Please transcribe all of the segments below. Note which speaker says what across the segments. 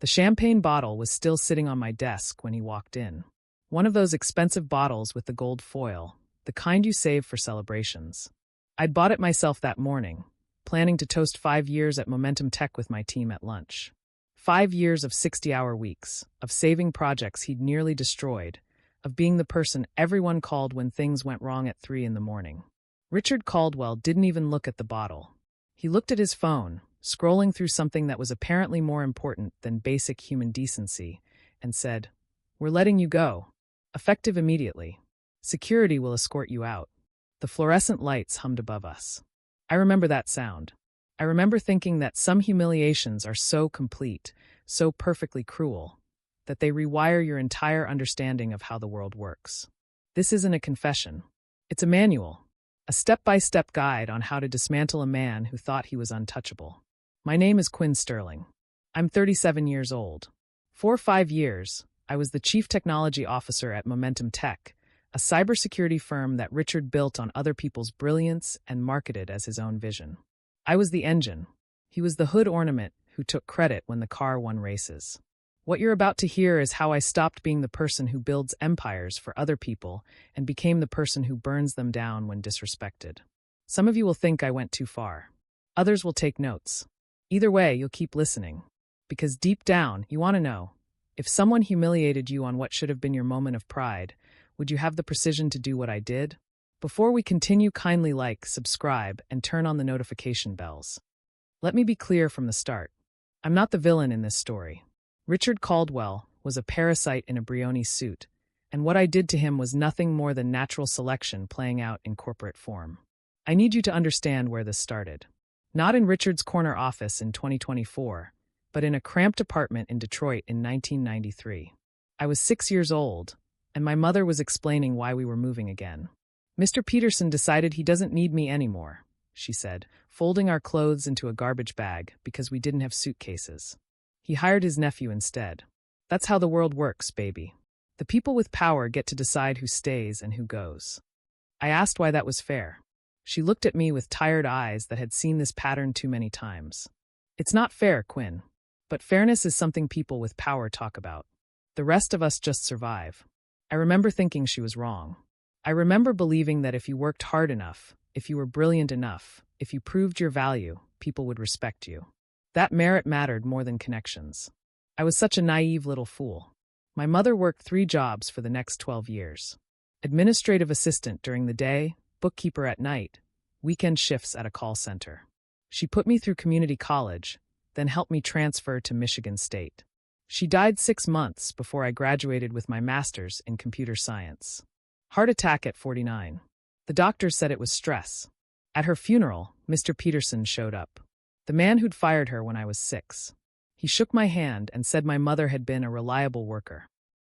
Speaker 1: The champagne bottle was still sitting on my desk when he walked in. One of those expensive bottles with the gold foil, the kind you save for celebrations. I'd bought it myself that morning, planning to toast 5 years at Momentum Tech with my team at lunch. 5 years of 60-hour weeks, of saving projects he'd nearly destroyed, of being the person everyone called when things went wrong at 3 in the morning. Richard Caldwell didn't even look at the bottle. He looked at his phone, scrolling through something that was apparently more important than basic human decency, and said, "We're letting you go. Effective immediately. Security will escort you out." The fluorescent lights hummed above us. I remember that sound. I remember thinking that some humiliations are so complete, so perfectly cruel, that they rewire your entire understanding of how the world works. This isn't a confession. It's a manual, a step-by-step guide on how to dismantle a man who thought he was untouchable. My name is Quinn Sterling. I'm 37 years old. For 5 years, I was the Chief Technology Officer at Momentum Tech, a cybersecurity firm that Richard built on other people's brilliance and marketed as his own vision. I was the engine. He was the hood ornament who took credit when the car won races. What you're about to hear is how I stopped being the person who builds empires for other people and became the person who burns them down when disrespected. Some of you will think I went too far. Others will take notes. Either way, you'll keep listening. Because deep down, you want to know, if someone humiliated you on what should have been your moment of pride, would you have the precision to do what I did? Before we continue, kindly like, subscribe, and turn on the notification bells. Let me be clear from the start. I'm not the villain in this story. Richard Caldwell was a parasite in a Brioni suit, and what I did to him was nothing more than natural selection playing out in corporate form. I need you to understand where this started. Not in Richard's corner office in 2024, but in a cramped apartment in Detroit in 1993. I was 6 years old, and my mother was explaining why we were moving again. "Mr. Peterson decided he doesn't need me anymore," she said, folding our clothes into a garbage bag because we didn't have suitcases. "He hired his nephew instead. That's how the world works, baby. The people with power get to decide who stays and who goes." I asked why that was fair. She looked at me with tired eyes that had seen this pattern too many times. "It's not fair, Quinn. But fairness is something people with power talk about. The rest of us just survive." I remember thinking she was wrong. I remember believing that if you worked hard enough, if you were brilliant enough, if you proved your value, people would respect you. That merit mattered more than connections. I was such a naive little fool. My mother worked 3 jobs for the next 12 years. Administrative assistant during the day, bookkeeper at night, weekend shifts at a call center. She put me through community college, then helped me transfer to Michigan State. She died 6 months before I graduated with my master's in computer science. Heart attack at 49. The doctors said it was stress. At her funeral, Mr. Peterson showed up. The man who'd fired her when I was 6. He shook my hand and said my mother had been a reliable worker.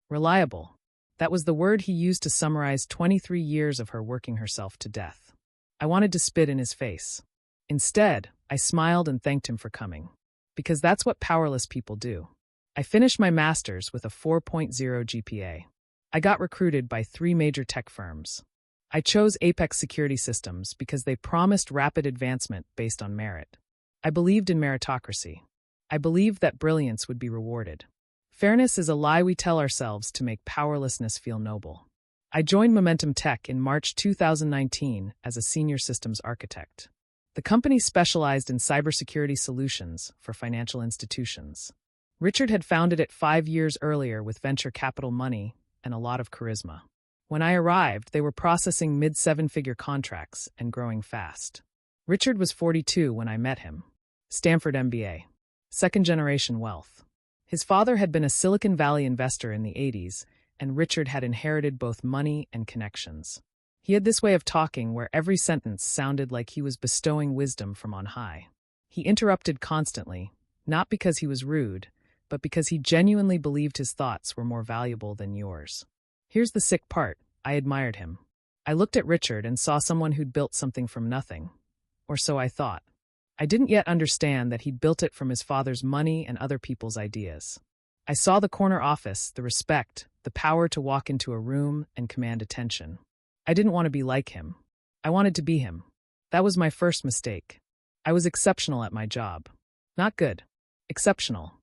Speaker 1: Reliable. That was the word he used to summarize 23 years of her working herself to death. I wanted to spit in his face. Instead, I smiled and thanked him for coming. Because that's what powerless people do. I finished my master's with a 4.0 GPA. I got recruited by 3 major tech firms. I chose Apex Security Systems because they promised rapid advancement based on merit. I believed in meritocracy. I believed that brilliance would be rewarded. Fairness is a lie we tell ourselves to make powerlessness feel noble. I joined Momentum Tech in March 2019 as a senior systems architect. The company specialized in cybersecurity solutions for financial institutions. Richard had founded it 5 years earlier with venture capital money and a lot of charisma. When I arrived, they were processing mid-7-figure contracts and growing fast. Richard was 42 when I met him. Stanford MBA. Second-generation wealth. His father had been a Silicon Valley investor in the 80s, and Richard had inherited both money and connections. He had this way of talking where every sentence sounded like he was bestowing wisdom from on high. He interrupted constantly, not because he was rude, but because he genuinely believed his thoughts were more valuable than yours. Here's the sick part. I admired him. I looked at Richard and saw someone who'd built something from nothing. Or so I thought. I didn't yet understand that he'd built it from his father's money and other people's ideas. I saw the corner office, the respect, the power to walk into a room and command attention. I didn't want to be like him. I wanted to be him. That was my first mistake. I was exceptional at my job. Not good. Exceptional.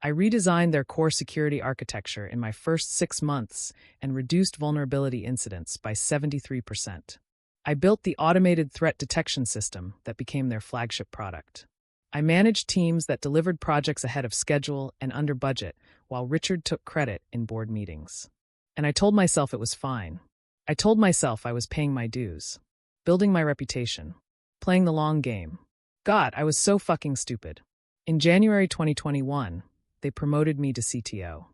Speaker 1: I redesigned their core security architecture in my first 6 months and reduced vulnerability incidents by 73%. I built the automated threat detection system that became their flagship product. I managed teams that delivered projects ahead of schedule and under budget, while Richard took credit in board meetings. And I told myself it was fine. I told myself I was paying my dues, building my reputation, playing the long game. God, I was so fucking stupid. In January 2021, they promoted me to CTO.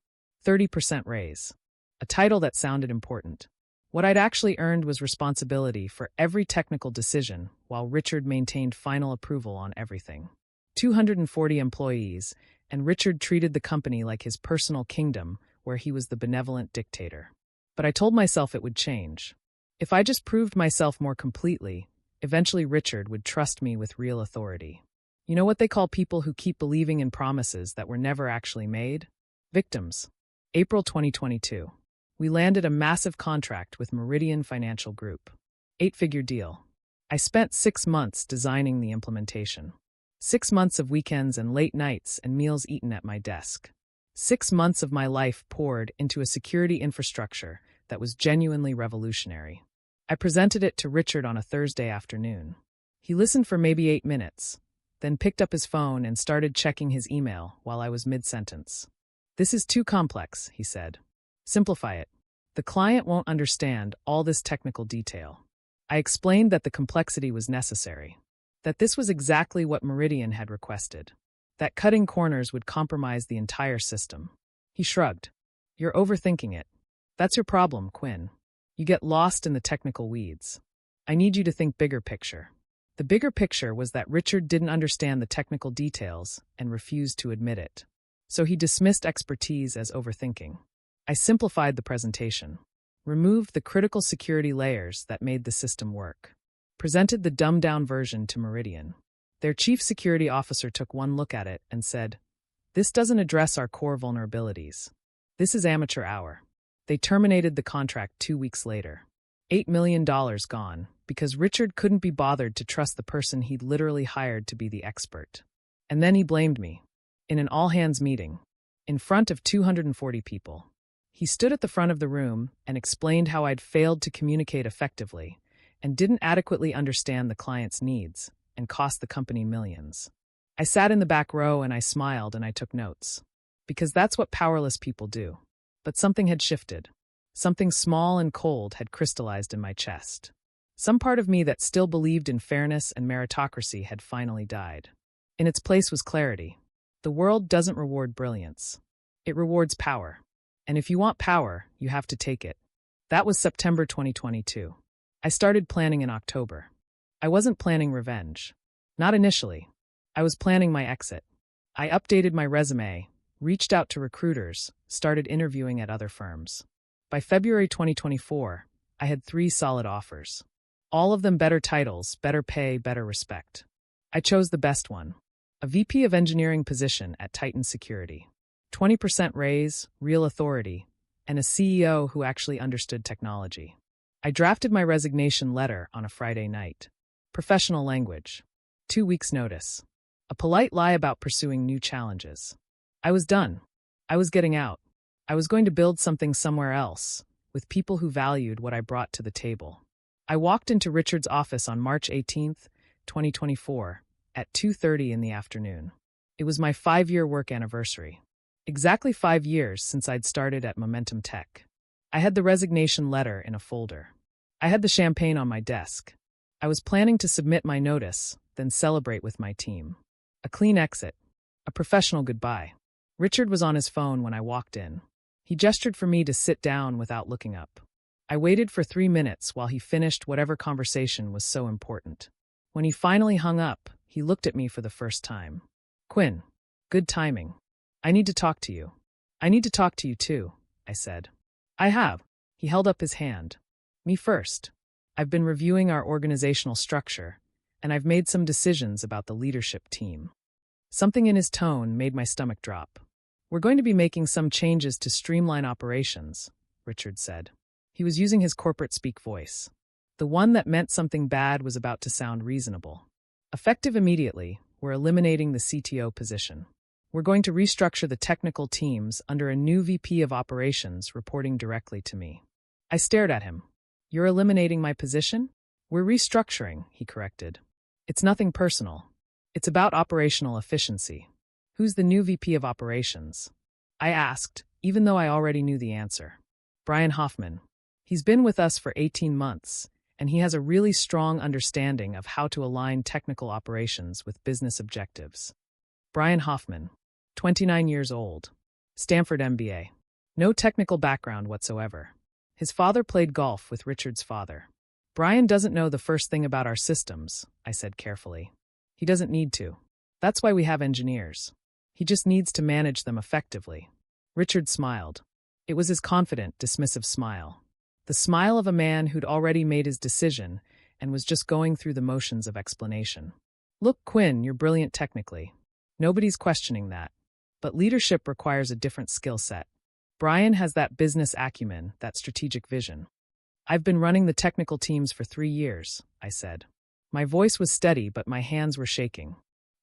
Speaker 1: 30% raise. A title that sounded important. What I'd actually earned was responsibility for every technical decision, while Richard maintained final approval on everything. 240 employees, and Richard treated the company like his personal kingdom, where he was the benevolent dictator. But I told myself it would change. If I just proved myself more completely, eventually Richard would trust me with real authority. You know what they call people who keep believing in promises that were never actually made? Victims. April 2022. We landed a massive contract with Meridian Financial Group. 8-figure deal. I spent 6 months designing the implementation. 6 months of weekends and late nights and meals eaten at my desk. 6 months of my life poured into a security infrastructure that was genuinely revolutionary. I presented it to Richard on a Thursday afternoon. He listened for maybe 8 minutes, then picked up his phone and started checking his email while I was mid-sentence. "This is too complex," he said. "Simplify it. The client won't understand all this technical detail." I explained that the complexity was necessary, that this was exactly what Meridian had requested, that cutting corners would compromise the entire system. He shrugged. "You're overthinking it. That's your problem, Quinn. You get lost in the technical weeds. I need you to think bigger picture." The bigger picture was that Richard didn't understand the technical details and refused to admit it. So he dismissed expertise as overthinking. I simplified the presentation, removed the critical security layers that made the system work, presented the dumbed-down version to Meridian. Their chief security officer took one look at it and said, "This doesn't address our core vulnerabilities. This is amateur hour." They terminated the contract 2 weeks later. $8 million gone, because Richard couldn't be bothered to trust the person he'd literally hired to be the expert. And then he blamed me. In an all-hands meeting, in front of 240 people. He stood at the front of the room and explained how I'd failed to communicate effectively and didn't adequately understand the client's needs and cost the company millions. I sat in the back row and I smiled and I took notes. Because that's what powerless people do. But something had shifted. Something small and cold had crystallized in my chest. Some part of me that still believed in fairness and meritocracy had finally died. In its place was clarity. The world doesn't reward brilliance. It rewards power. And if you want power, you have to take it. That was September 2022. I started planning in October. I wasn't planning revenge. Not initially. I was planning my exit. I updated my resume, reached out to recruiters, started interviewing at other firms. By February 2024, I had 3 solid offers. All of them better titles, better pay, better respect. I chose the best one. A VP of engineering position at Titan Security. 20% raise, real authority, and a CEO who actually understood technology. I drafted my resignation letter on a Friday night. Professional language. 2 weeks' notice. A polite lie about pursuing new challenges. I was done. I was getting out. I was going to build something somewhere else, with people who valued what I brought to the table. I walked into Richard's office on March 18, 2024, at 2:30 in the afternoon. It was my 5-year work anniversary. Exactly 5 years since I'd started at Momentum Tech. I had the resignation letter in a folder. I had the champagne on my desk. I was planning to submit my notice, then celebrate with my team. A clean exit. A professional goodbye. Richard was on his phone when I walked in. He gestured for me to sit down without looking up. I waited for 3 minutes while he finished whatever conversation was so important. When he finally hung up, he looked at me for the first time. "Quinn, good timing. I need to talk to you." "I need to talk to you too," I said. "I have." He held up his hand. "Me first. I've been reviewing our organizational structure, and I've made some decisions about the leadership team." Something in his tone made my stomach drop. "We're going to be making some changes to streamline operations," Richard said. He was using his corporate speak voice. The one that meant something bad was about to sound reasonable. "Effective immediately, we're eliminating the CTO position. We're going to restructure the technical teams under a new VP of operations reporting directly to me. I stared at him. You're eliminating my position? We're restructuring, he corrected. It's nothing personal. It's about operational efficiency. Who's the new VP of operations? I asked, even though I already knew the answer. Brian Hoffman. He's been with us for 18 months, and he has a really strong understanding of how to align technical operations with business objectives. Brian Hoffman, 29 years old, Stanford MBA. No technical background whatsoever. His father played golf with Richard's father. Brian doesn't know the first thing about our systems, I said carefully. He doesn't need to. That's why we have engineers. He just needs to manage them effectively. Richard smiled. It was his confident, dismissive smile. The smile of a man who'd already made his decision and was just going through the motions of explanation. Look, Quinn, you're brilliant technically. Nobody's questioning that. But leadership requires a different skill set. Brian has that business acumen, that strategic vision. I've been running the technical teams for 3 years, I said. My voice was steady, but my hands were shaking.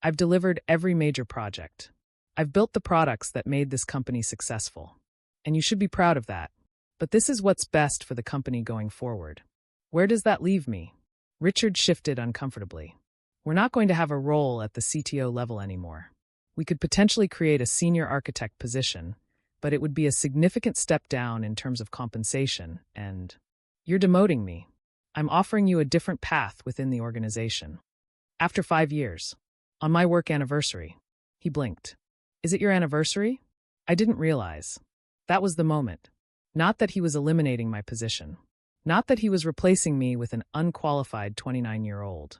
Speaker 1: I've delivered every major project. I've built the products that made this company successful. And you should be proud of that. But this is what's best for the company going forward. Where does that leave me? Richard shifted uncomfortably. We're not going to have a role at the CTO level anymore. We could potentially create a senior architect position, but it would be a significant step down in terms of compensation, and you're demoting me. I'm offering you a different path within the organization. After 5 years. On my work anniversary. He blinked. Is it your anniversary? I didn't realize. That was the moment. Not that he was eliminating my position. Not that he was replacing me with an unqualified 29-year-old.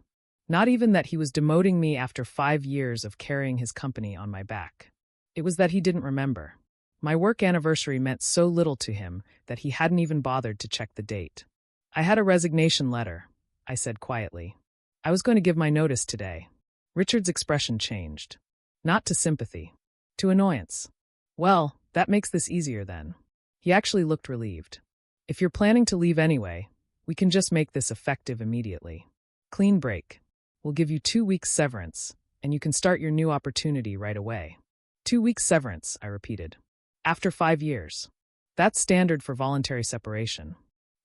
Speaker 1: Not even that he was demoting me after 5 years of carrying his company on my back. It was that he didn't remember. My work anniversary meant so little to him that he hadn't even bothered to check the date. I had a resignation letter, I said quietly. I was going to give my notice today. Richard's expression changed. Not to sympathy. To annoyance. Well, that makes this easier then. He actually looked relieved. If you're planning to leave anyway, we can just make this effective immediately. Clean break. We'll give you 2 weeks severance, and you can start your new opportunity right away. 2 weeks severance, I repeated. After 5 years. That's standard for voluntary separation.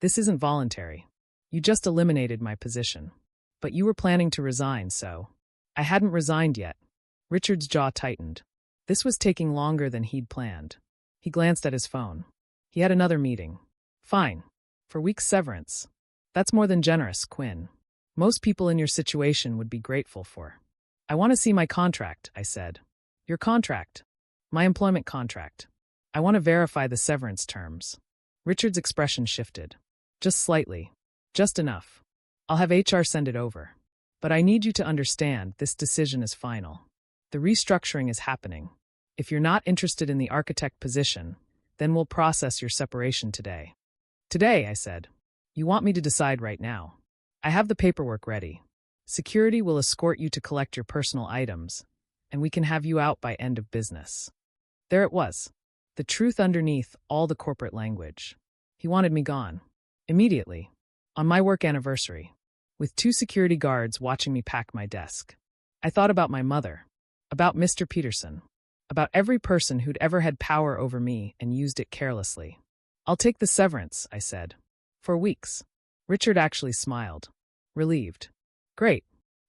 Speaker 1: This isn't voluntary. You just eliminated my position. But you were planning to resign, so. I hadn't resigned yet. Richard's jaw tightened. This was taking longer than he'd planned. He glanced at his phone. He had another meeting. Fine. For weeks severance. That's more than generous, Quinn. Most people in your situation would be grateful for. I want to see my contract, I said. Your contract. My employment contract. I want to verify the severance terms. Richard's expression shifted. Just slightly. Just enough. I'll have HR send it over. But I need you to understand this decision is final. The restructuring is happening. If you're not interested in the architect position, then we'll process your separation today. Today, I said. You want me to decide right now. I have the paperwork ready. Security will escort you to collect your personal items, and we can have you out by end of business. There it was. The truth underneath all the corporate language. He wanted me gone. Immediately. On my work anniversary. With 2 security guards watching me pack my desk. I thought about my mother. About Mr. Peterson. About every person who'd ever had power over me and used it carelessly. I'll take the severance, I said. For weeks. Richard actually smiled. Relieved. Great.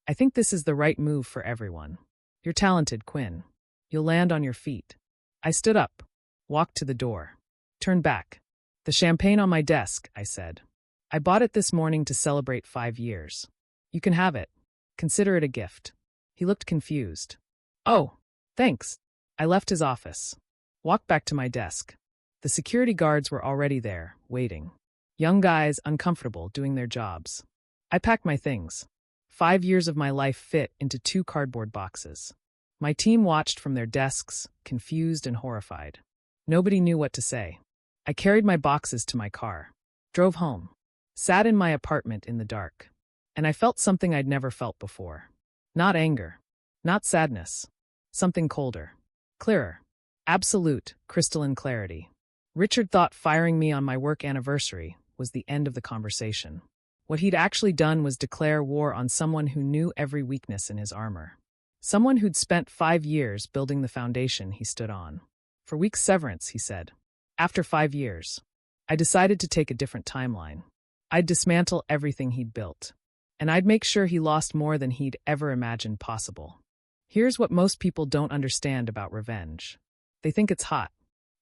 Speaker 1: I think this is the right move for everyone. You're talented, Quinn. You'll land on your feet. I stood up. Walked to the door. Turned back. The champagne on my desk, I said. I bought it this morning to celebrate 5 years. You can have it. Consider it a gift. He looked confused. Oh, thanks. I left his office. Walked back to my desk. The security guards were already there, waiting. Young guys, uncomfortable, doing their jobs. I packed my things. 5 years of my life fit into 2 cardboard boxes. My team watched from their desks, confused and horrified. Nobody knew what to say. I carried my boxes to my car. Drove home. Sat in my apartment in the dark. And I felt something I'd never felt before. Not anger. Not sadness. Something colder. Clearer. Absolute, crystalline clarity. Richard thought firing me on my work anniversary was the end of the conversation. What he'd actually done was declare war on someone who knew every weakness in his armor. Someone who'd spent 5 years building the foundation he stood on. For weeks severance, he said. After 5 years, I decided to take a different timeline. I'd dismantle everything he'd built, and I'd make sure he lost more than he'd ever imagined possible. Here's what most people don't understand about revenge. They think it's hot,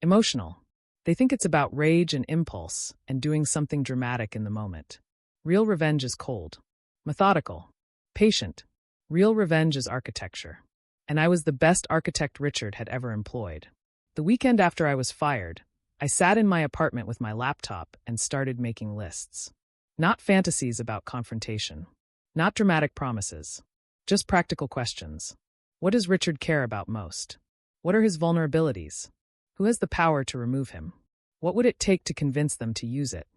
Speaker 1: emotional. They think it's about rage and impulse and doing something dramatic in the moment. Real revenge is cold, methodical, patient. Real revenge is architecture. And I was the best architect Richard had ever employed. The weekend after I was fired, I sat in my apartment with my laptop and started making lists. Not fantasies about confrontation. Not dramatic promises. Just practical questions. What does Richard care about most? What are his vulnerabilities? Who has the power to remove him? What would it take to convince them to use it?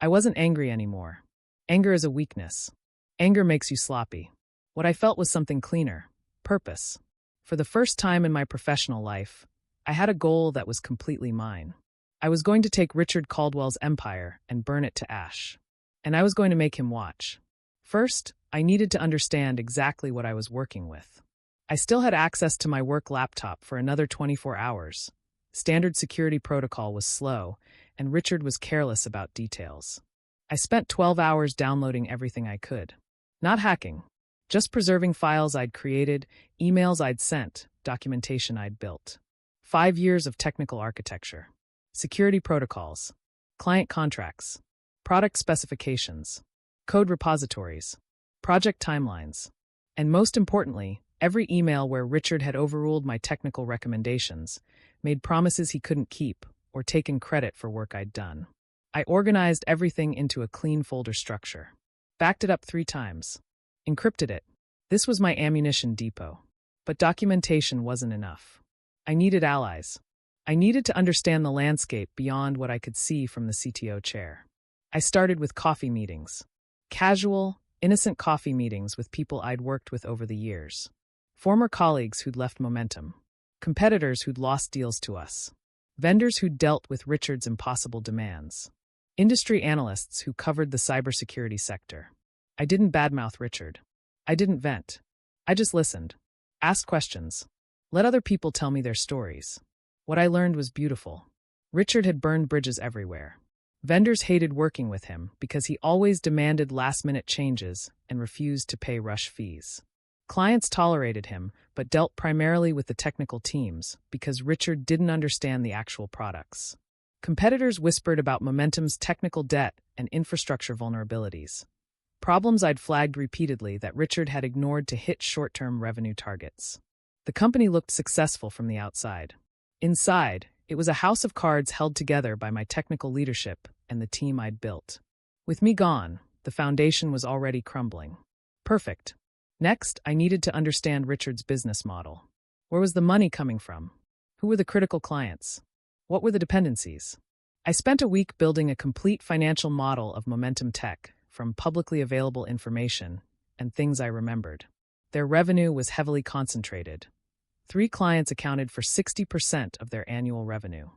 Speaker 1: I wasn't angry anymore. Anger is a weakness. Anger makes you sloppy. What I felt was something cleaner. Purpose. For the first time in my professional life, I had a goal that was completely mine. I was going to take Richard Caldwell's empire and burn it to ash. And I was going to make him watch. First, I needed to understand exactly what I was working with. I still had access to my work laptop for another 24 hours. Standard security protocol was slow, and Richard was careless about details. I spent 12 hours downloading everything I could. Not hacking, just preserving files I'd created, emails I'd sent, documentation I'd built. 5 years of technical architecture. Security protocols. Client contracts. Product specifications. Code repositories. Project timelines. And most importantly, every email where Richard had overruled my technical recommendations, made promises he couldn't keep, or taken credit for work I'd done. I organized everything into a clean folder structure. Backed it up 3 times. Encrypted it. This was my ammunition depot. But documentation wasn't enough. I needed allies. I needed to understand the landscape beyond what I could see from the CTO chair. I started with coffee meetings. Casual, innocent coffee meetings with people I'd worked with over the years. Former colleagues who'd left momentum. Competitors who'd lost deals to us. Vendors who'd dealt with Richard's impossible demands. Industry analysts who covered the cybersecurity sector. I didn't badmouth Richard. I didn't vent. I just listened. Asked questions. Let other people tell me their stories. What I learned was beautiful. Richard had burned bridges everywhere. Vendors hated working with him because he always demanded last-minute changes and refused to pay rush fees. Clients tolerated him, but dealt primarily with the technical teams because Richard didn't understand the actual products. Competitors whispered about Momentum's technical debt and infrastructure vulnerabilities. Problems I'd flagged repeatedly that Richard had ignored to hit short-term revenue targets. The company looked successful from the outside. Inside, it was a house of cards held together by my technical leadership and the team I'd built. With me gone, the foundation was already crumbling. Perfect. Next, I needed to understand Richard's business model. Where was the money coming from? Who were the critical clients? What were the dependencies? I spent a week building a complete financial model of Momentum Tech, from publicly available information and things I remembered. Their revenue was heavily concentrated. 3 clients accounted for 60% of their annual revenue.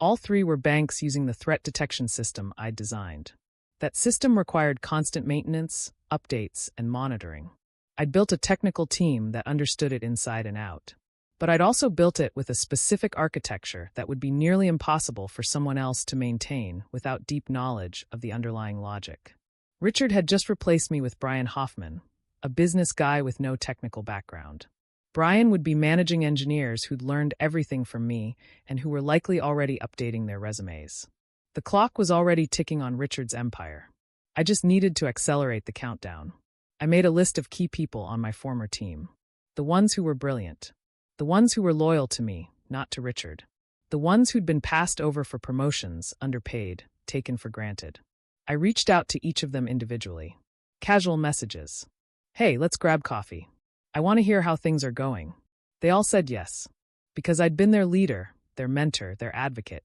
Speaker 1: All 3 were banks using the threat detection system I'd designed. That system required constant maintenance, updates, and monitoring. I'd built a technical team that understood it inside and out. But I'd also built it with a specific architecture that would be nearly impossible for someone else to maintain without deep knowledge of the underlying logic. Richard had just replaced me with Brian Hoffman, a business guy with no technical background. Brian would be managing engineers who'd learned everything from me and who were likely already updating their resumes. The clock was already ticking on Richard's empire. I just needed to accelerate the countdown. I made a list of key people on my former team. The ones who were brilliant. The ones who were loyal to me, not to Richard. The ones who'd been passed over for promotions, underpaid, taken for granted. I reached out to each of them individually. Casual messages. Hey, let's grab coffee. I want to hear how things are going. They all said yes. Because I'd been their leader, their mentor, their advocate.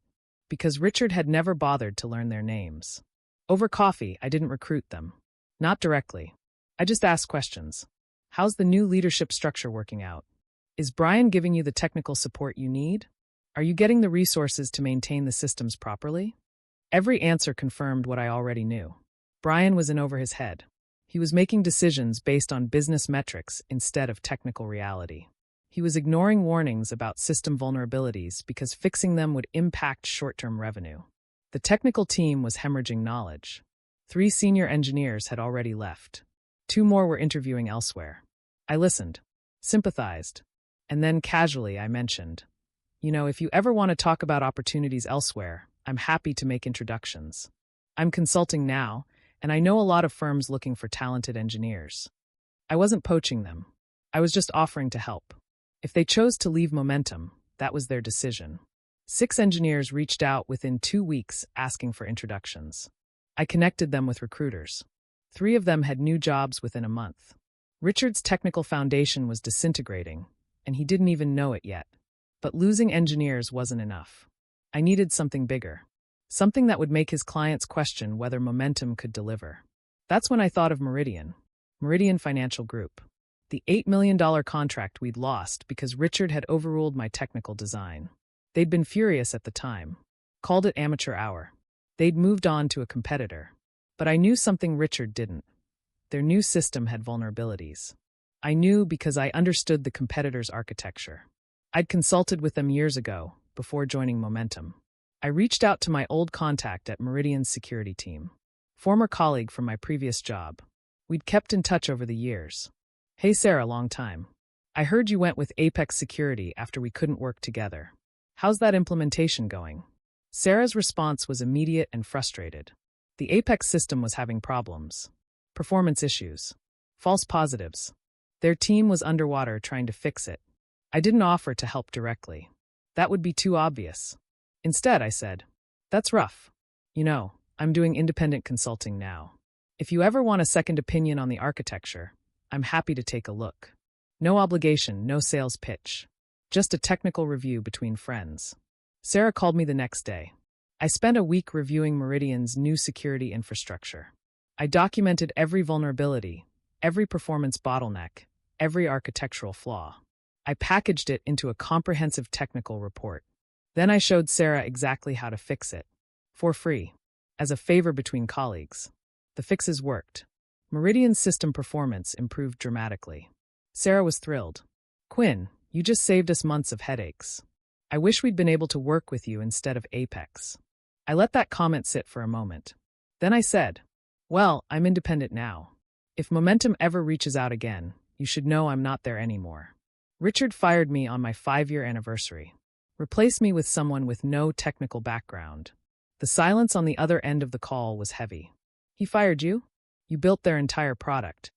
Speaker 1: Because Richard had never bothered to learn their names. Over coffee, I didn't recruit them. Not directly. I just asked questions. How's the new leadership structure working out? Is Brian giving you the technical support you need? Are you getting the resources to maintain the systems properly? Every answer confirmed what I already knew. Brian was in over his head. He was making decisions based on business metrics instead of technical reality. He was ignoring warnings about system vulnerabilities because fixing them would impact short-term revenue. The technical team was hemorrhaging knowledge. 3 senior engineers had already left. 2 more were interviewing elsewhere. I listened, sympathized, and then casually I mentioned, if you ever want to talk about opportunities elsewhere, I'm happy to make introductions. I'm consulting now, and I know a lot of firms looking for talented engineers. I wasn't poaching them. I was just offering to help. If they chose to leave Momentum, that was their decision. 6 engineers reached out within 2 weeks asking for introductions. I connected them with recruiters. 3 of them had new jobs within a month. Richard's technical foundation was disintegrating, and he didn't even know it yet. But losing engineers wasn't enough. I needed something bigger. Something that would make his clients question whether Momentum could deliver. That's when I thought of Meridian Financial Group. The $8 million contract we'd lost because Richard had overruled my technical design. They'd been furious at the time, called it amateur hour. They'd moved on to a competitor. But I knew something Richard didn't. Their new system had vulnerabilities. I knew because I understood the competitor's architecture. I'd consulted with them years ago, before joining Momentum. I reached out to my old contact at Meridian's security team, former colleague from my previous job. We'd kept in touch over the years. Hey Sarah, long time. I heard you went with Apex Security after we couldn't work together. How's that implementation going? Sarah's response was immediate and frustrated. The Apex system was having problems. Performance issues. False positives. Their team was underwater trying to fix it. I didn't offer to help directly. That would be too obvious. Instead, I said, that's rough. I'm doing independent consulting now. If you ever want a second opinion on the architecture, I'm happy to take a look. No obligation, no sales pitch. Just a technical review between friends. Sarah called me the next day. I spent a week reviewing Meridian's new security infrastructure. I documented every vulnerability, every performance bottleneck, every architectural flaw. I packaged it into a comprehensive technical report. Then I showed Sarah exactly how to fix it. For free. As a favor between colleagues. The fixes worked. Meridian's system performance improved dramatically. Sarah was thrilled. Quinn, you just saved us months of headaches. I wish we'd been able to work with you instead of Apex. I let that comment sit for a moment. Then I said, well, I'm independent now. If Momentum ever reaches out again, you should know I'm not there anymore. Richard fired me on my 5-year anniversary. Replaced me with someone with no technical background. The silence on the other end of the call was heavy. He fired you? You built their entire product.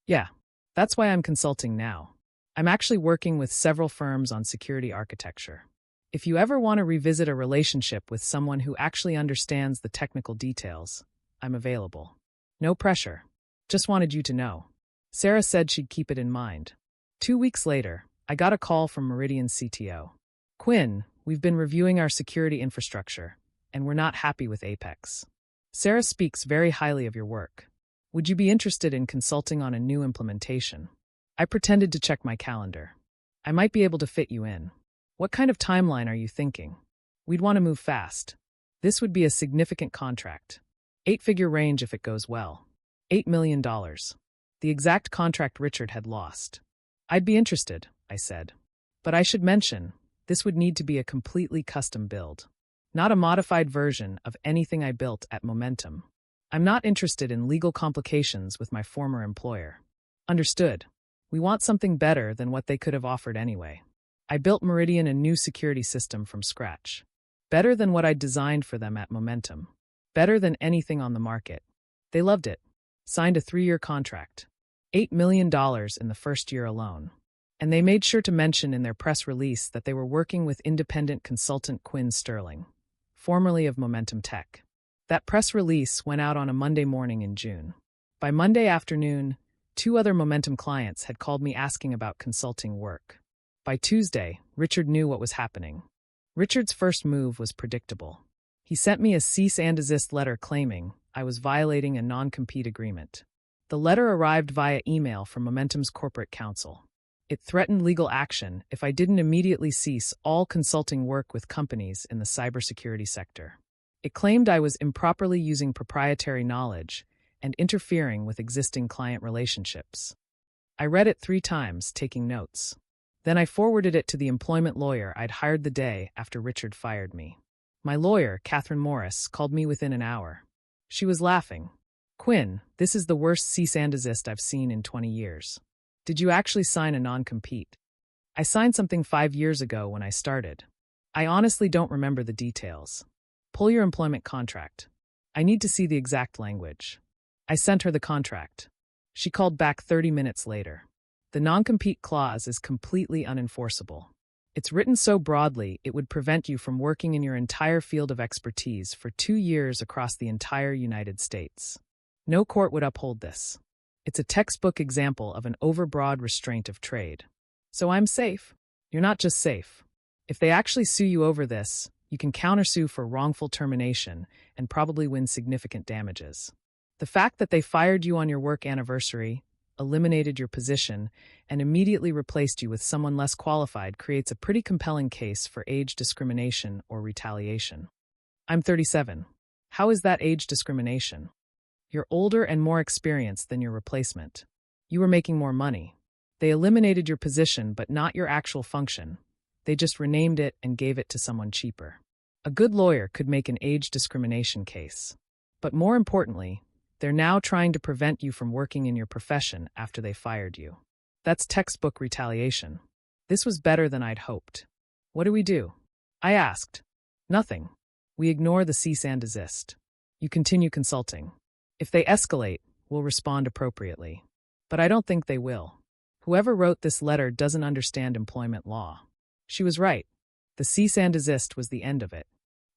Speaker 1: Yeah, that's why I'm consulting now. I'm actually working with several firms on security architecture. If you ever want to revisit a relationship with someone who actually understands the technical details, I'm available. No pressure. Just wanted you to know. Sarah said she'd keep it in mind. 2 weeks later, I got a call from Meridian's CTO. Quinn, we've been reviewing our security infrastructure, and we're not happy with Apex. Sarah speaks very highly of your work. Would you be interested in consulting on a new implementation? I pretended to check my calendar. I might be able to fit you in. What kind of timeline are you thinking? We'd want to move fast. This would be a significant contract. 8-figure range if it goes well. $8 million. The exact contract Richard had lost. I'd be interested, I said. But I should mention, this would need to be a completely custom build. Not a modified version of anything I built at Momentum. I'm not interested in legal complications with my former employer. Understood. We want something better than what they could have offered anyway. I built Meridian a new security system from scratch. Better than what I'd designed for them at Momentum. Better than anything on the market. They loved it. Signed a 3-year contract. $8 million in the first year alone. And they made sure to mention in their press release that they were working with independent consultant Quinn Sterling, formerly of Momentum Tech. That press release went out on a Monday morning in June. By Monday afternoon, 2 other Momentum clients had called me asking about consulting work. By Tuesday, Richard knew what was happening. Richard's first move was predictable. He sent me a cease and desist letter claiming I was violating a non-compete agreement. The letter arrived via email from Momentum's corporate counsel. It threatened legal action if I didn't immediately cease all consulting work with companies in the cybersecurity sector. It claimed I was improperly using proprietary knowledge and interfering with existing client relationships. I read it 3 times, taking notes. Then I forwarded it to the employment lawyer I'd hired the day after Richard fired me. My lawyer, Catherine Morris, called me within an hour. She was laughing. "Quinn, this is the worst cease and desist I've seen in 20 years. Did you actually sign a non-compete?" "I signed something 5 years ago when I started. I honestly don't remember the details." "Pull your employment contract. I need to see the exact language." I sent her the contract. She called back 30 minutes later. "The non-compete clause is completely unenforceable. It's written so broadly it would prevent you from working in your entire field of expertise for 2 years across the entire United States. No court would uphold this. It's a textbook example of an overbroad restraint of trade. So I'm safe." "You're not just safe. If they actually sue you over this, you can countersue for wrongful termination and probably win significant damages. The fact that they fired you on your work anniversary, eliminated your position, and immediately replaced you with someone less qualified creates a pretty compelling case for age discrimination or retaliation." "I'm 37. How is that age discrimination? You're older and more experienced than your replacement. You were making more money. They eliminated your position but not your actual function. They just renamed it and gave it to someone cheaper." A good lawyer could make an age discrimination case. But more importantly, they're now trying to prevent you from working in your profession after they fired you. That's textbook retaliation. This was better than I'd hoped. "What do we do?" I asked. "Nothing. We ignore the cease and desist. You continue consulting. If they escalate, we'll respond appropriately. But I don't think they will. Whoever wrote this letter doesn't understand employment law." She was right. The cease and desist was the end of it.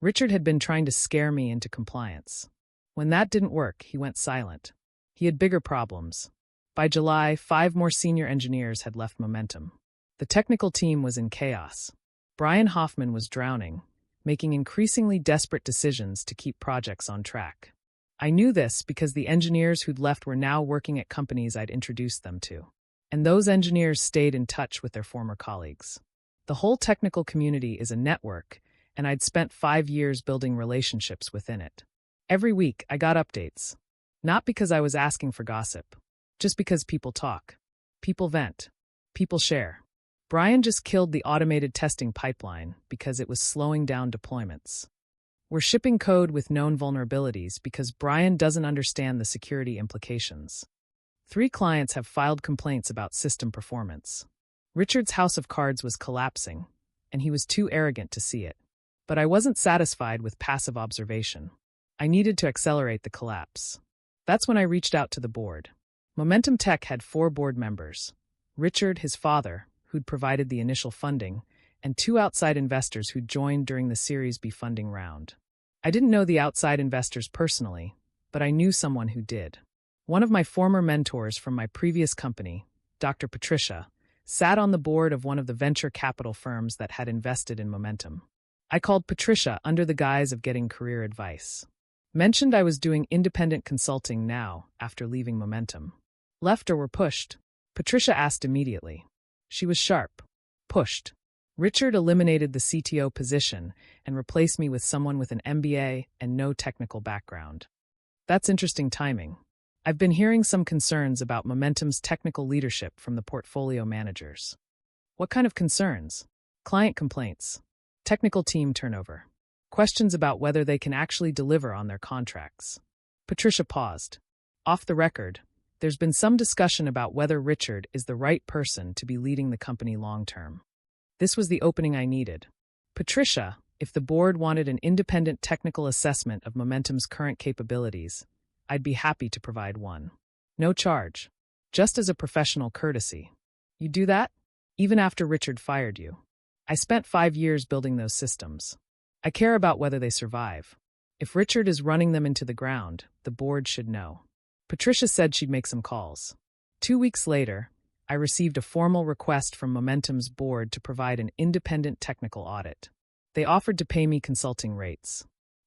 Speaker 1: Richard had been trying to scare me into compliance. When that didn't work, he went silent. He had bigger problems. By July, 5 more senior engineers had left Momentum. The technical team was in chaos. Brian Hoffman was drowning, making increasingly desperate decisions to keep projects on track. I knew this because the engineers who'd left were now working at companies I'd introduced them to. And those engineers stayed in touch with their former colleagues. The whole technical community is a network, and I'd spent 5 years building relationships within it. Every week, I got updates. Not because I was asking for gossip, just because people talk. People vent. People share. Brian just killed the automated testing pipeline because it was slowing down deployments. We're shipping code with known vulnerabilities because Brian doesn't understand the security implications. 3 clients have filed complaints about system performance. Richard's house of cards was collapsing, and he was too arrogant to see it. But I wasn't satisfied with passive observation. I needed to accelerate the collapse. That's when I reached out to the board. Momentum Tech had 4 board members: Richard, his father, who'd provided the initial funding, and 2 outside investors who'd joined during the Series B funding round. I didn't know the outside investors personally, but I knew someone who did. One of my former mentors from my previous company, Dr. Patricia, sat on the board of one of the venture capital firms that had invested in Momentum. I called Patricia under the guise of getting career advice. Mentioned I was doing independent consulting now after leaving Momentum. Left or were pushed? Patricia asked immediately. She was sharp. Pushed. Richard eliminated the CTO position and replaced me with someone with an MBA and no technical background. That's interesting timing. I've been hearing some concerns about Momentum's technical leadership from the portfolio managers. What kind of concerns? Client complaints. Technical team turnover. Questions about whether they can actually deliver on their contracts. Patricia paused. Off the record, there's been some discussion about whether Richard is the right person to be leading the company long-term. This was the opening I needed. Patricia, if the board wanted an independent technical assessment of Momentum's current capabilities, I'd be happy to provide one. No charge. Just as a professional courtesy. You do that? Even after Richard fired you. I spent 5 years building those systems. I care about whether they survive. If Richard is running them into the ground, the board should know. Patricia said she'd make some calls. 2 weeks later, I received a formal request from Momentum's board to provide an independent technical audit. They offered to pay me consulting rates.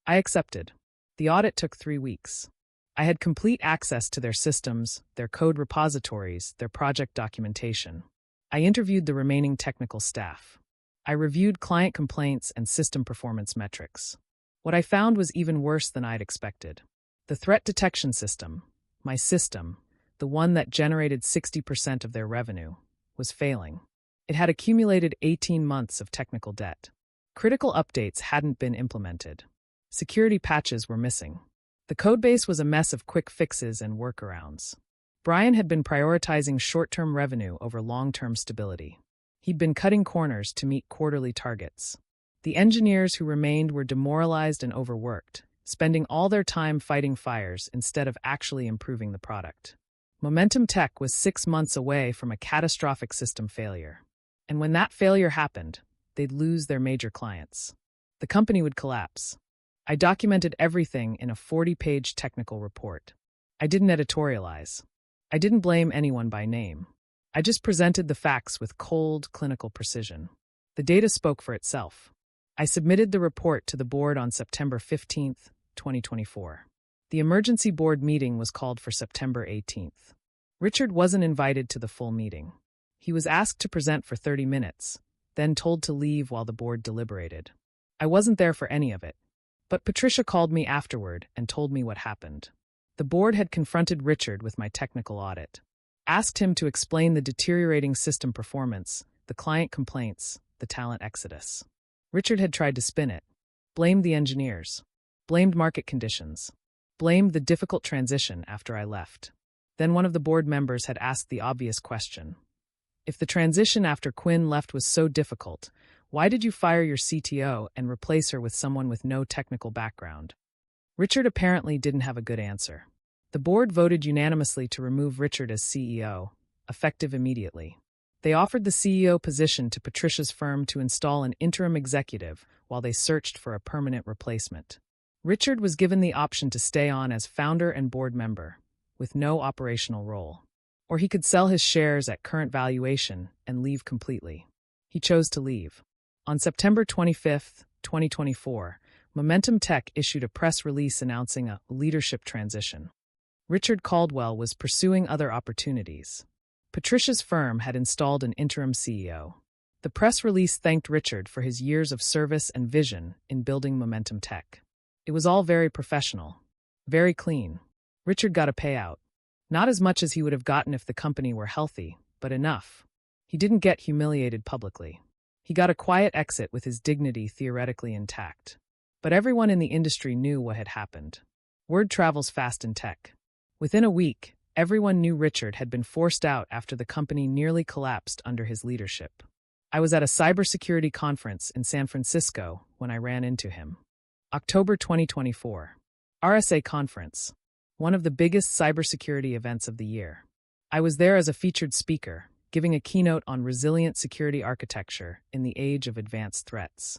Speaker 1: I accepted. The audit took 3 weeks. I had complete access to their systems, their code repositories, their project documentation. I interviewed the remaining technical staff. I reviewed client complaints and system performance metrics. What I found was even worse than I'd expected. The threat detection system, My system, the one that generated 60% of their revenue, was failing. It had accumulated 18 months of technical debt. Critical updates hadn't been implemented. Security patches were missing. The codebase was a mess of quick fixes and workarounds. Brian had been prioritizing short-term revenue over long-term stability. He'd been cutting corners to meet quarterly targets. The engineers who remained were demoralized and overworked, spending all their time fighting fires instead of actually improving the product. Momentum Tech was 6 months away from a catastrophic system failure. And when that failure happened, they'd lose their major clients. The company would collapse. I documented everything in a 40-page technical report. I didn't editorialize. I didn't blame anyone by name. I just presented the facts with cold, clinical precision. The data spoke for itself. I submitted the report to the board on September 15, 2024. The emergency board meeting was called for September 18th. Richard wasn't invited to the full meeting. He was asked to present for 30 minutes, then told to leave while the board deliberated. I wasn't there for any of it. But Patricia called me afterward and told me what happened. The board had confronted Richard with my technical audit, asked him to explain the deteriorating system performance, the client complaints, the talent exodus. Richard had tried to spin it, blamed the engineers, blamed market conditions, blamed the difficult transition after I left. Then one of the board members had asked the obvious question. If the transition after Quinn left was so difficult, why did you fire your CTO and replace her with someone with no technical background? Richard apparently didn't have a good answer. The board voted unanimously to remove Richard as CEO, effective immediately. They offered the CEO position to Patricia's firm to install an interim executive while they searched for a permanent replacement. Richard was given the option to stay on as founder and board member, with no operational role. Or he could sell his shares at current valuation and leave completely. He chose to leave. On September 25, 2024, Momentum Tech issued a press release announcing a leadership transition. Richard Caldwell was pursuing other opportunities. Patricia's firm had installed an interim CEO. The press release thanked Richard for his years of service and vision in building Momentum Tech. It was all very professional, very clean. Richard got a payout. Not as much as he would have gotten if the company were healthy, but enough. He didn't get humiliated publicly. He got a quiet exit with his dignity theoretically intact. But everyone in the industry knew what had happened. Word travels fast in tech. Within a week, everyone knew Richard had been forced out after the company nearly collapsed under his leadership. I was at a cybersecurity conference in San Francisco when I ran into him. October 2024. RSA Conference. One of the biggest cybersecurity events of the year. I was there as a featured speaker, giving a keynote on resilient security architecture in the age of advanced threats.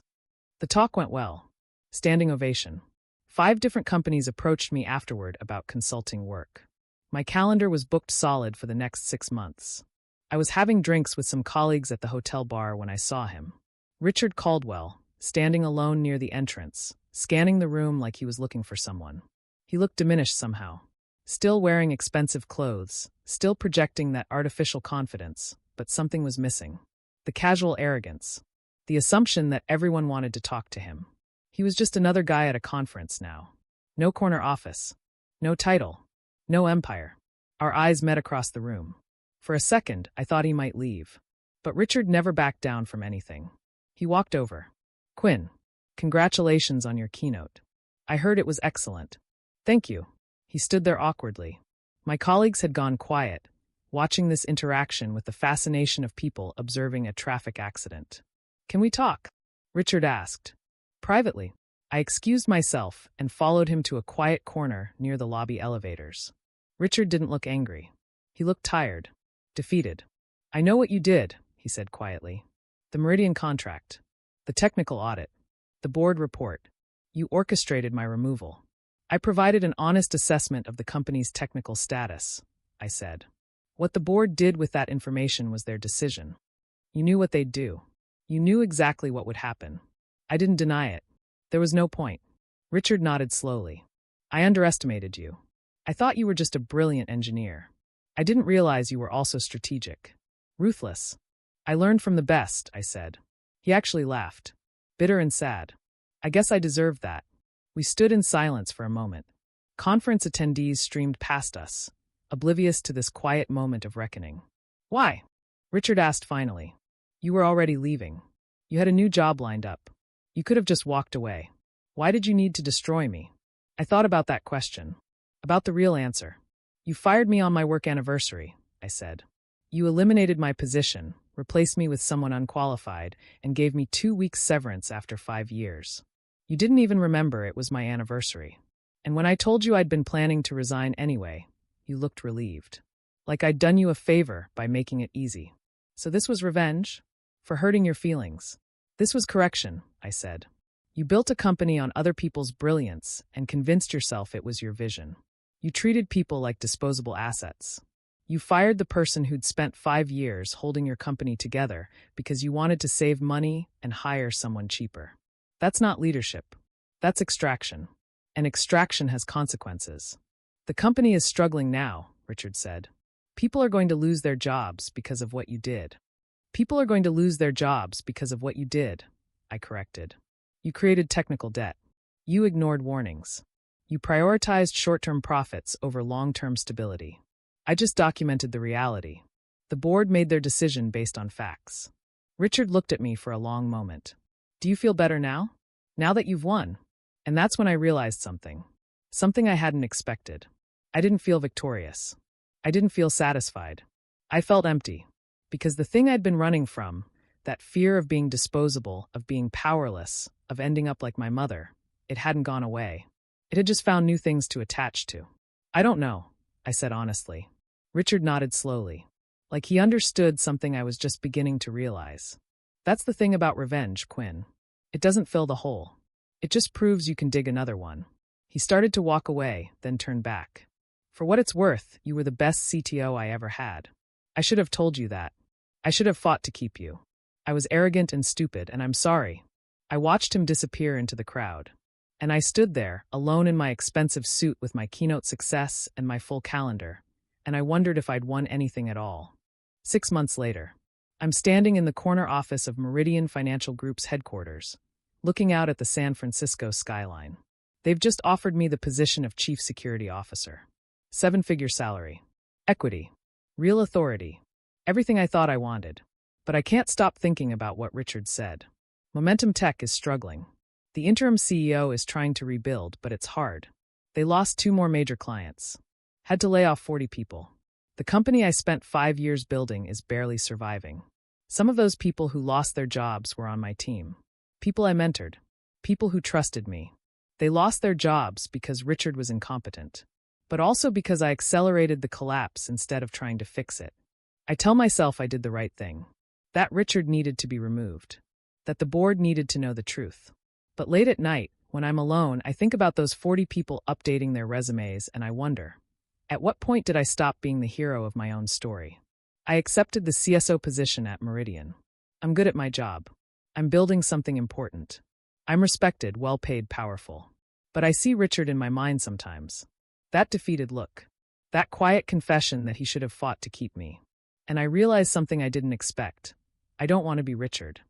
Speaker 1: The talk went well. Standing ovation. 5 different companies approached me afterward about consulting work. My calendar was booked solid for the next 6 months. I was having drinks with some colleagues at the hotel bar when I saw him. Richard Caldwell, standing alone near the entrance, scanning the room like he was looking for someone. He looked diminished somehow. Still wearing expensive clothes, still projecting that artificial confidence, but something was missing. The casual arrogance. The assumption that everyone wanted to talk to him. He was just another guy at a conference now. No corner office. No title. No empire. Our eyes met across the room. For a second, I thought he might leave. But Richard never backed down from anything. He walked over. Quinn, congratulations on your keynote. I heard it was excellent. Thank you. He stood there awkwardly. My colleagues had gone quiet, watching this interaction with the fascination of people observing a traffic accident. Can we talk? Richard asked. Privately. I excused myself and followed him to a quiet corner near the lobby elevators. Richard didn't look angry. He looked tired, defeated. I know what you did, he said quietly. The Meridian contract. The technical audit. The board report. You orchestrated my removal. I provided an honest assessment of the company's technical status, I said. What the board did with that information was their decision. You knew what they'd do. You knew exactly what would happen. I didn't deny it. There was no point. Richard nodded slowly. I underestimated you. I thought you were just a brilliant engineer. I didn't realize you were also strategic. Ruthless. I learned from the best, I said. He actually laughed. Bitter and sad. I guess I deserved that. We stood in silence for a moment. Conference attendees streamed past us, oblivious to this quiet moment of reckoning. Why? Richard asked finally. You were already leaving. You had a new job lined up. You could have just walked away. Why did you need to destroy me? I thought about that question. About the real answer. You fired me on my work anniversary, I said. You eliminated my position, replaced me with someone unqualified, and gave me 2 weeks severance after 5 years. You didn't even remember it was my anniversary. And when I told you I'd been planning to resign anyway, you looked relieved. Like I'd done you a favor by making it easy. So this was revenge? For hurting your feelings. This was correction, I said. You built a company on other people's brilliance and convinced yourself it was your vision. You treated people like disposable assets. You fired the person who'd spent 5 years holding your company together because you wanted to save money and hire someone cheaper. That's not leadership. That's extraction. And extraction has consequences. The company is struggling now, Richard said. People are going to lose their jobs because of what you did. People are going to lose their jobs because of what you did, I corrected. You created technical debt. You ignored warnings. You prioritized short-term profits over long-term stability. I just documented the reality. The board made their decision based on facts. Richard looked at me for a long moment. Do you feel better now? Now that you've won? And that's when I realized something. Something I hadn't expected. I didn't feel victorious. I didn't feel satisfied. I felt empty. Because the thing I'd been running from, that fear of being disposable, of being powerless, of ending up like my mother, it hadn't gone away. It had just found new things to attach to. I don't know, I said honestly. Richard nodded slowly, like he understood something I was just beginning to realize. That's the thing about revenge, Quinn. It doesn't fill the hole. It just proves you can dig another one. He started to walk away, then turned back. For what it's worth, you were the best CTO I ever had. I should have told you that. I should have fought to keep you. I was arrogant and stupid, and I'm sorry. I watched him disappear into the crowd. And I stood there, alone in my expensive suit with my keynote success and my full calendar, and I wondered if I'd won anything at all. 6 months later, I'm standing in the corner office of Meridian Financial Group's headquarters, looking out at the San Francisco skyline. They've just offered me the position of Chief Security Officer. 7-figure salary. Equity. Real authority. Everything I thought I wanted. But I can't stop thinking about what Richard said. Momentum Tech is struggling. The interim CEO is trying to rebuild, but it's hard. They lost 2 more major clients. Had to lay off 40 people. The company I spent 5 years building is barely surviving. Some of those people who lost their jobs were on my team. People I mentored. People who trusted me. They lost their jobs because Richard was incompetent. But also because I accelerated the collapse instead of trying to fix it. I tell myself I did the right thing. That Richard needed to be removed. That the board needed to know the truth. But late at night, when I'm alone, I think about those 40 people updating their resumes and I wonder, at what point did I stop being the hero of my own story? I accepted the CSO position at Meridian. I'm good at my job. I'm building something important. I'm respected, well-paid, powerful. But I see Richard in my mind sometimes. That defeated look. That quiet confession that he should have fought to keep me. And I realize something I didn't expect. I don't want to be Richard.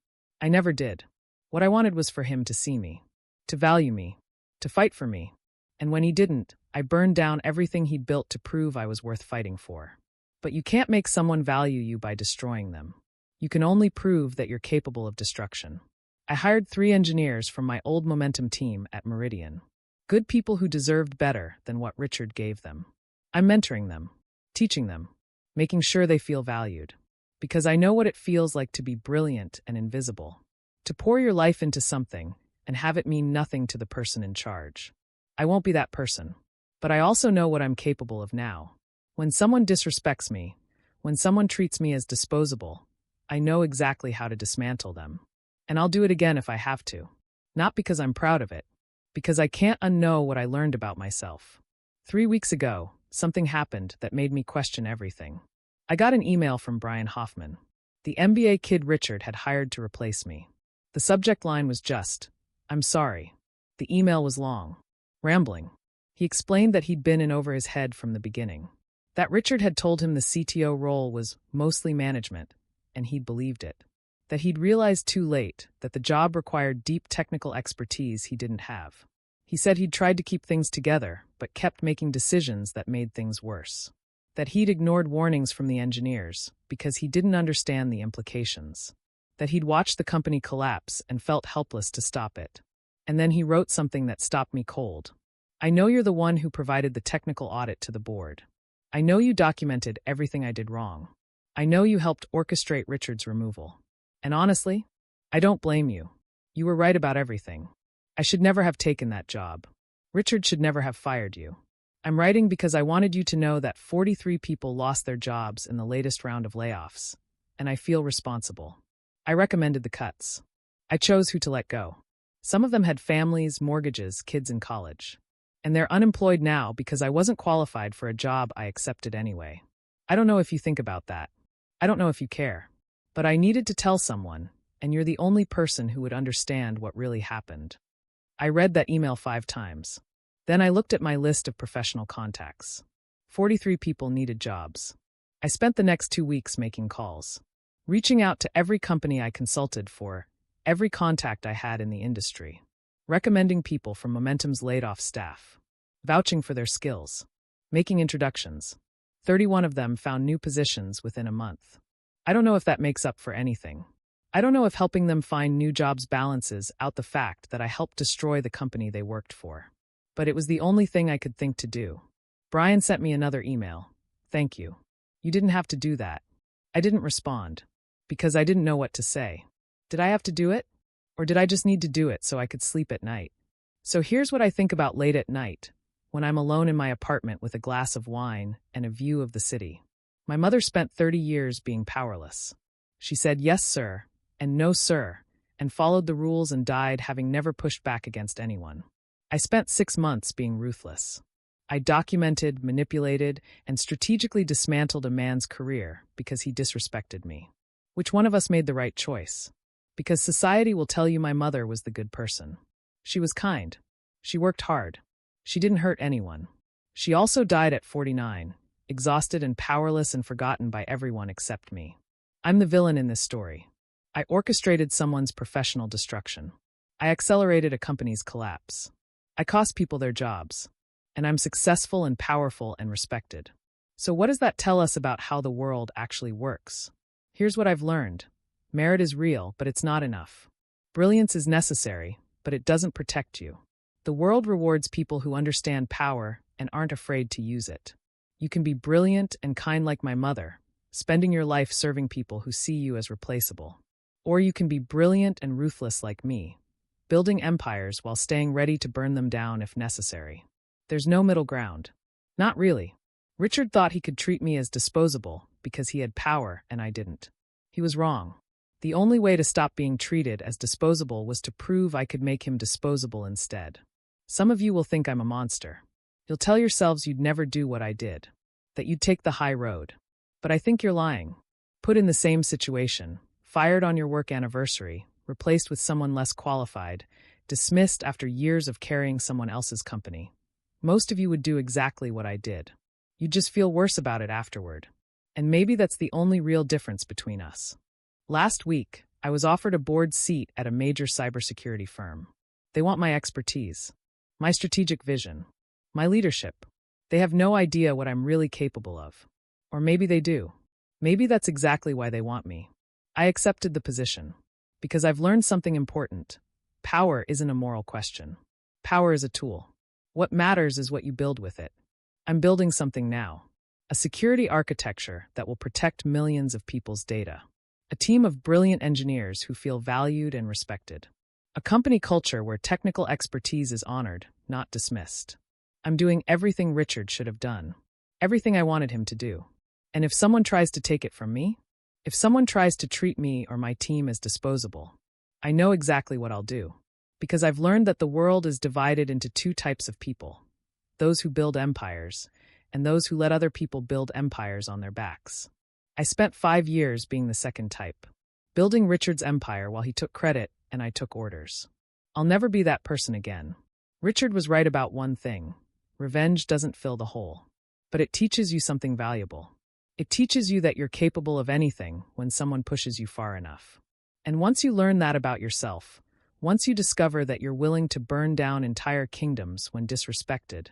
Speaker 1: I never did. What I wanted was for him to see me, to value me, to fight for me. And when he didn't, I burned down everything he'd built to prove I was worth fighting for. But you can't make someone value you by destroying them. You can only prove that you're capable of destruction. I hired 3 engineers from my old Momentum team at Meridian. Good people who deserved better than what Richard gave them. I'm mentoring them, teaching them, making sure they feel valued. Because I know what it feels like to be brilliant and invisible. To pour your life into something and have it mean nothing to the person in charge. I won't be that person. But I also know what I'm capable of now. When someone disrespects me, when someone treats me as disposable, I know exactly how to dismantle them. And I'll do it again if I have to. Not because I'm proud of it. Because I can't unknow what I learned about myself. 3 weeks ago, something happened that made me question everything. I got an email from Brian Hoffman. The MBA kid Richard had hired to replace me. The subject line was just, "I'm sorry." The email was long, rambling. He explained that he'd been in over his head from the beginning. That Richard had told him the CTO role was mostly management, and he'd believed it. That he'd realized too late that the job required deep technical expertise he didn't have. He said he'd tried to keep things together, but kept making decisions that made things worse. that he'd ignored warnings from the engineers because he didn't understand the implications, that he'd watched the company collapse and felt helpless to stop it. And then he wrote something that stopped me cold. I know you're the one who provided the technical audit to the board. I know you documented everything I did wrong. I know you helped orchestrate Richard's removal. And honestly, I don't blame you. You were right about everything. I should never have taken that job. Richard should never have fired you. I'm writing because I wanted you to know that 43 people lost their jobs in the latest round of layoffs, and I feel responsible. I recommended the cuts. I chose who to let go. Some of them had families, mortgages, kids in college. And they're unemployed now because I wasn't qualified for a job I accepted anyway. I don't know if you think about that. I don't know if you care. But I needed to tell someone, and you're the only person who would understand what really happened. I read that email 5 times. Then I looked at my list of professional contacts. 43 people needed jobs. I spent the next 2 weeks making calls, reaching out to every company I consulted for, every contact I had in the industry, recommending people from Momentum's laid-off staff, vouching for their skills, making introductions. 31 of them found new positions within a month. I don't know if that makes up for anything. I don't know if helping them find new jobs balances out the fact that I helped destroy the company they worked for. But it was the only thing I could think to do. Brian sent me another email. Thank you. You didn't have to do that. I didn't respond, because I didn't know what to say. Did I have to do it? Or did I just need to do it so I could sleep at night? So here's what I think about late at night, when I'm alone in my apartment with a glass of wine and a view of the city. My mother spent 30 years being powerless. She said yes, sir, and no, sir, and followed the rules and died having never pushed back against anyone. I spent 6 months being ruthless. I documented, manipulated, and strategically dismantled a man's career because he disrespected me. Which one of us made the right choice? Because society will tell you my mother was the good person. She was kind. She worked hard. She didn't hurt anyone. She also died at 49, exhausted and powerless and forgotten by everyone except me. I'm the villain in this story. I orchestrated someone's professional destruction. I accelerated a company's collapse. I cost people their jobs. And I'm successful and powerful and respected. So what does that tell us about how the world actually works? Here's what I've learned. Merit is real, but it's not enough. Brilliance is necessary, but it doesn't protect you. The world rewards people who understand power and aren't afraid to use it. You can be brilliant and kind like my mother, spending your life serving people who see you as replaceable. Or you can be brilliant and ruthless like me, building empires while staying ready to burn them down if necessary. There's no middle ground. Not really. Richard thought he could treat me as disposable because he had power and I didn't. He was wrong. The only way to stop being treated as disposable was to prove I could make him disposable instead. Some of you will think I'm a monster. You'll tell yourselves you'd never do what I did, that you'd take the high road. But I think you're lying. Put in the same situation, fired on your work anniversary, replaced with someone less qualified, dismissed after years of carrying someone else's company. Most of you would do exactly what I did. You'd just feel worse about it afterward. And maybe that's the only real difference between us. Last week, I was offered a board seat at a major cybersecurity firm. They want my expertise, my strategic vision, my leadership. They have no idea what I'm really capable of. Or maybe they do. Maybe that's exactly why they want me. I accepted the position. Because I've learned something important. Power isn't a moral question. Power is a tool. What matters is what you build with it. I'm building something now. A security architecture that will protect millions of people's data. A team of brilliant engineers who feel valued and respected. A company culture where technical expertise is honored, not dismissed. I'm doing everything Richard should have done. Everything I wanted him to do. And if someone tries to take it from me, if someone tries to treat me or my team as disposable, I know exactly what I'll do. Because I've learned that the world is divided into 2 types of people. Those who build empires, and those who let other people build empires on their backs. I spent 5 years being the second type, building Richard's empire while he took credit and I took orders. I'll never be that person again. Richard was right about one thing. Revenge doesn't fill the hole. But it teaches you something valuable. It teaches you that you're capable of anything when someone pushes you far enough. And once you learn that about yourself, once you discover that you're willing to burn down entire kingdoms when disrespected,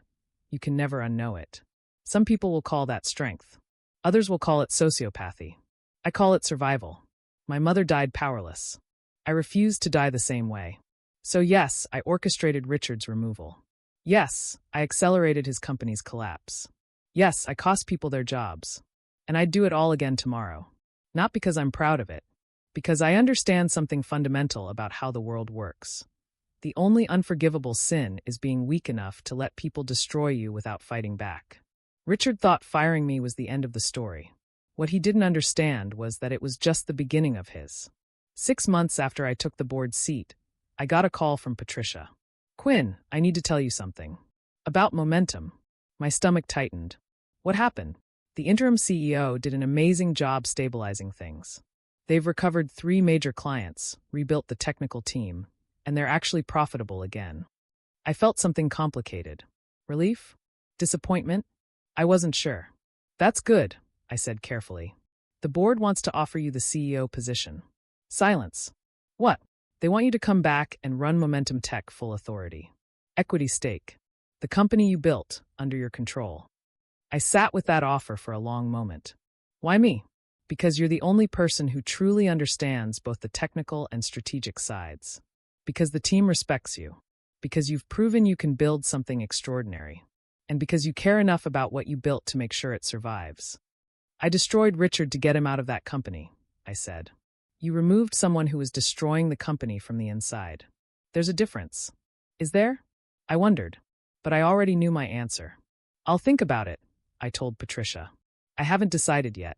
Speaker 1: you can never unknow it. Some people will call that strength. Others will call it sociopathy. I call it survival. My mother died powerless. I refused to die the same way. So yes, I orchestrated Richard's removal. Yes, I accelerated his company's collapse. Yes, I cost people their jobs. And I'd do it all again tomorrow. Not because I'm proud of it, because I understand something fundamental about how the world works. The only unforgivable sin is being weak enough to let people destroy you without fighting back. Richard thought firing me was the end of the story. What he didn't understand was that it was just the beginning of his. 6 months after I took the board seat, I got a call from Patricia. "Quinn, I need to tell you something." "About momentum." My stomach tightened. "What happened?" "The interim CEO did an amazing job stabilizing things. They've recovered 3 major clients, rebuilt the technical team, and they're actually profitable again." I felt something complicated. Relief? Disappointment? I wasn't sure. "That's good," I said carefully. "The board wants to offer you the CEO position." Silence. "What?" "They want you to come back and run Momentum Tech full authority. Equity stake. The company you built, under your control." I sat with that offer for a long moment. "Why me?" "Because you're the only person who truly understands both the technical and strategic sides. Because the team respects you. Because you've proven you can build something extraordinary. And because you care enough about what you built to make sure it survives." "I destroyed Richard to get him out of that company," I said. "You removed someone who was destroying the company from the inside. There's a difference." "Is there?" I wondered. But I already knew my answer. "I'll think about it," I told Patricia. "I haven't decided yet.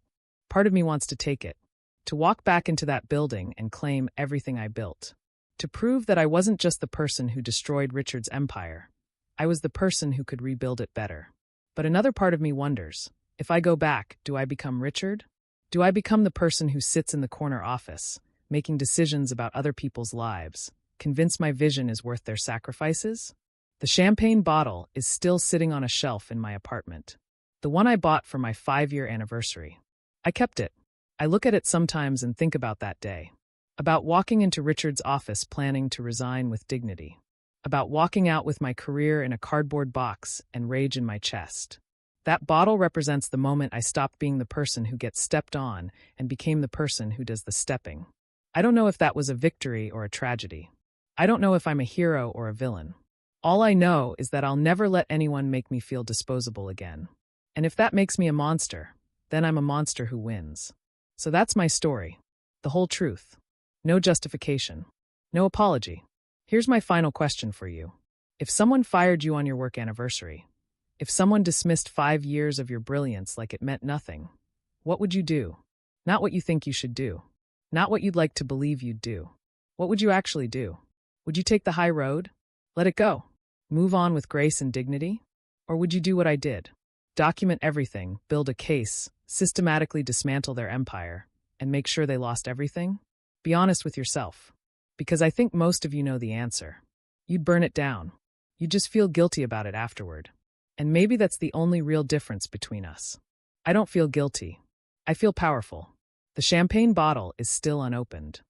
Speaker 1: Part of me wants to take it. To walk back into that building and claim everything I built. To prove that I wasn't just the person who destroyed Richard's empire. I was the person who could rebuild it better. But another part of me wonders, if I go back, do I become Richard? Do I become the person who sits in the corner office, making decisions about other people's lives, convinced my vision is worth their sacrifices? The champagne bottle is still sitting on a shelf in my apartment. The one I bought for my 5-year anniversary. I kept it. I look at it sometimes and think about that day. About walking into Richard's office planning to resign with dignity. About walking out with my career in a cardboard box and rage in my chest. That bottle represents the moment I stopped being the person who gets stepped on and became the person who does the stepping. I don't know if that was a victory or a tragedy. I don't know if I'm a hero or a villain. All I know is that I'll never let anyone make me feel disposable again. And if that makes me a monster, then I'm a monster who wins. So that's my story. The whole truth. No justification. No apology. Here's my final question for you. If someone fired you on your work anniversary, if someone dismissed 5 years of your brilliance like it meant nothing, what would you do? Not what you think you should do. Not what you'd like to believe you'd do. What would you actually do? Would you take the high road? Let it go? Move on with grace and dignity? Or would you do what I did? Document everything, build a case, systematically dismantle their empire, and make sure they lost everything? Be honest with yourself. Because I think most of you know the answer. You'd burn it down. You'd just feel guilty about it afterward. And maybe that's the only real difference between us. I don't feel guilty. I feel powerful. The champagne bottle is still unopened.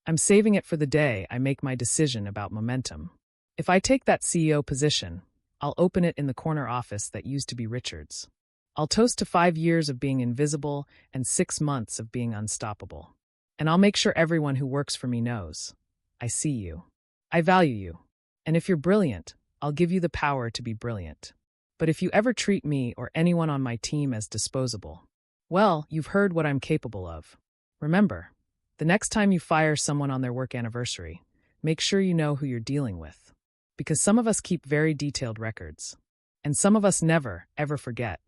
Speaker 1: I'm saving it for the day I make my decision about momentum. If I take that CEO position, I'll open it in the corner office that used to be Richard's. I'll toast to 5 years of being invisible and 6 months of being unstoppable. And I'll make sure everyone who works for me knows. I see you. I value you. And if you're brilliant, I'll give you the power to be brilliant. But if you ever treat me or anyone on my team as disposable, well, you've heard what I'm capable of. Remember, the next time you fire someone on their work anniversary, make sure you know who you're dealing with. Because some of us keep very detailed records. And some of us never, ever forget.